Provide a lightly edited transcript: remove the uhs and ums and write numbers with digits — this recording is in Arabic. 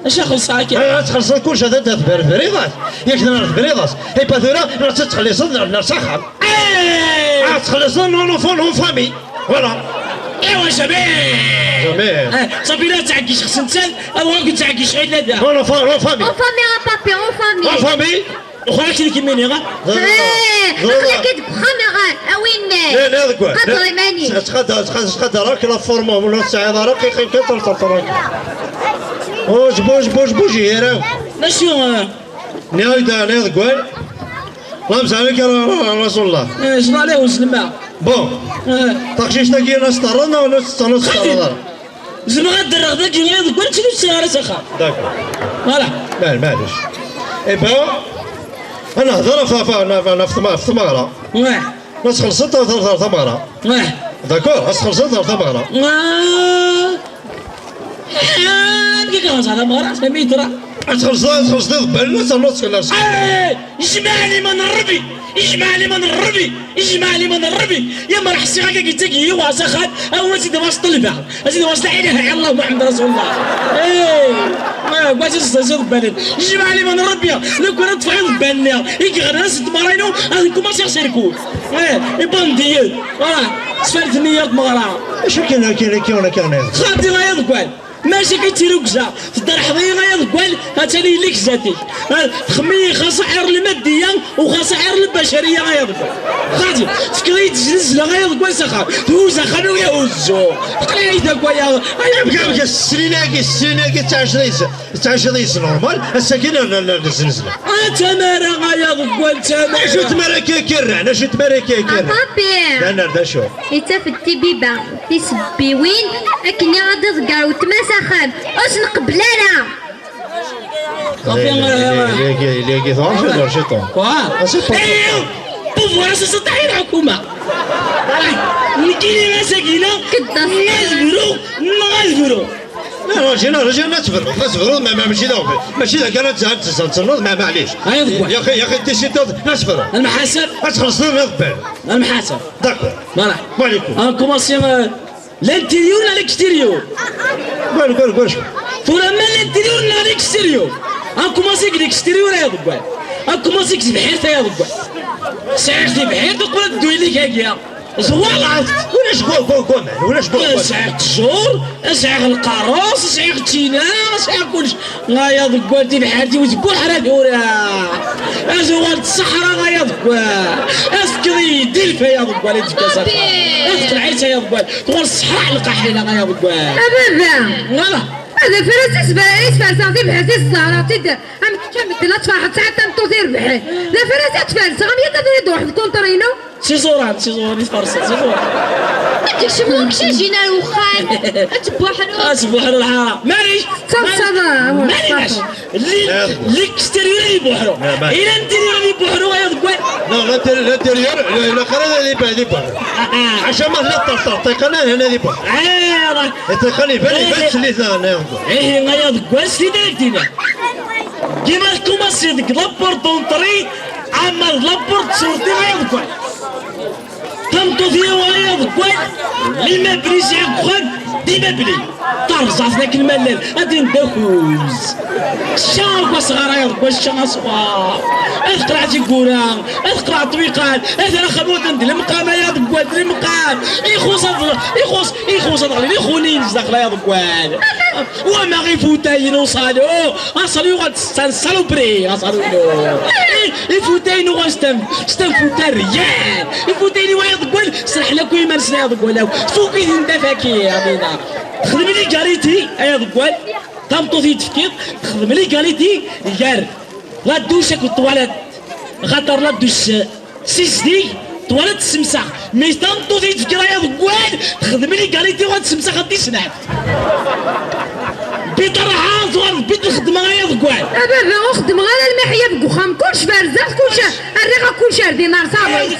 اش خلصها كي تخلص كلشي هذا تبريضات ياك نعرف بريضات هي باثورا راه تتخلص نرسخها تخلص نون فامي فوالا ايوا جميل صافي لا تعكيش خص انت او كنت تعكيش غير لا نون فامي اون فامي بابي اون فامي اخرى كي كيميني غا اخليك بخاميرا اوين لا ذاك قدري ماني تقدر راك لا فورمو ولا السعاده راك كتر بوجي راه شنو نايدا ذاك الله يمسح عليك يا رسول الله شنو عليه وسلم بون تاكشيش تاكي ناس طرنا ولا طرنا زعما غدير ذاك يغيظ قلت له السياره سخا داكور فوالا معليش اي با انا هضر في ثماره واه ناس خلصت ثماره واه داكور ناس خلصت ثماره كيف كان هذا مغرى سميت راه خلصت بالنا تنص ولا اجمعني من الربي اجمعني من الربي يا ما راح سيغا قلت لك هي واسخات او سيدي واش طلبها سيدي واش لا اله الا الله محمد رسول الله واش تصدق بالي اجمعني من الربي لو كنت تفعل بالنا يجي غير ناس تمارينو انكم سيركو باندي سفرت نيات مغرى اش كاين خاطي غير يضقال ماشي كيتيرو كزا في الدار حضينا يضقال هاتالي لك ذاتي خمي خسائر الماديه وخسائر البشريه غيضقال خاطي فكري تجلس لا غيضقال سخا دوز خلو يهزو قليل داك ويا بقى السنيناكي تاع 20 نورمال الساكنه الزلزله تمارا غيضقال تمارا شو تمارا كيرعنا شو تمارا كيرعنا بابي انا دا شوف انت في التبيبه تسبي وين اكني غادي تقال وتمسخن اش نقبل انا لي ثاني شيطان ايوا بوفوار ستطيع الحكومه نكيني مساكينه نغزبرو لا رجعنا نصبروا ماشي اذا كانت تنوض معليش يا اخي ديسيدور نصبروا المحاسب تخلصنا من البال المحاسب داكور فوالا وعليكم كومونسي لانتيريور ولا الاكستيريور قول فورا ما لانتيريور ولا الاكستيريور كومونسي الاكستيريور يا ضبال كومونسي بحيرته يا ضبال ساعتي بحيرته قول دوي لك هكيا زوالات ولاش قول ساعة الجور ساعة القاروس ساعة التينا ساعة كلشي لا يا ضبال دي بحيرتي وتقول حرام ورا زوال الصحراء غا يا ضبال اسكري دلفه يا ضبال اتكاسات ادخل عيسى يا ضبال تقول الصحراء القحيله غا يا ضبال ابدا هذا فرس اسفل صافي بحسيس الزهرة تد هم كم لا تفرح ساعة تمطوزير بحال لا فرس تفرس غام يتدري واحد كونترينو شي زوران يتفرص شي زوران تكشموك شي جينا الوخان تبوحرو الحارة ماليش ماليش الاكستيريور يبوحرو الى الانتيريور يبوحرو يا ضبال لا الانتيريور لا خرج اللي بوحرو عشان ما تطيقنا هنا اللي بوحرو يطيقني بالي اللي ثاني غايا ضبال سيدي دينا كيما كوماسي ديك لابورتون طري عمل لابورت صورتي غايا ضبال تمطو فيها وهي ضبال اللي ما بليش ياخذ ديما بلي ترجع في ذاك الملال غادي ندوز الشاق صغار يا ضبال الشاق صغار اذكر تيقورا اذكر طويقان هذا خمود ندير المقام يا ضبال المقام يخوص اللي خونين داخل يا ضبال وما غيفوتاين وصالو اصلي غتستنسلو بري اصلو يفوتاين غنستنفوتا الريال يفوتاين ويا ضبال صح لك ويما نسنا يا ضبال فوقي ندافاكي يا بينا خدم لي كاليتي يا ضبال تمطو في تفكير خدم لي كاليتي يار لا دوشك والطواليت خاطر لا دوش سيسدي طواليت السمسة مي تمطو في تفكير يا ضبال خدم لي كاليتي وغتسمسة غادي سنعت بطرحة صغار بيت الخدمة يا ضبال بابا نخدم غير المحيا بكوخام كلش بارزة كلش الريقة كلش ردي نار صافي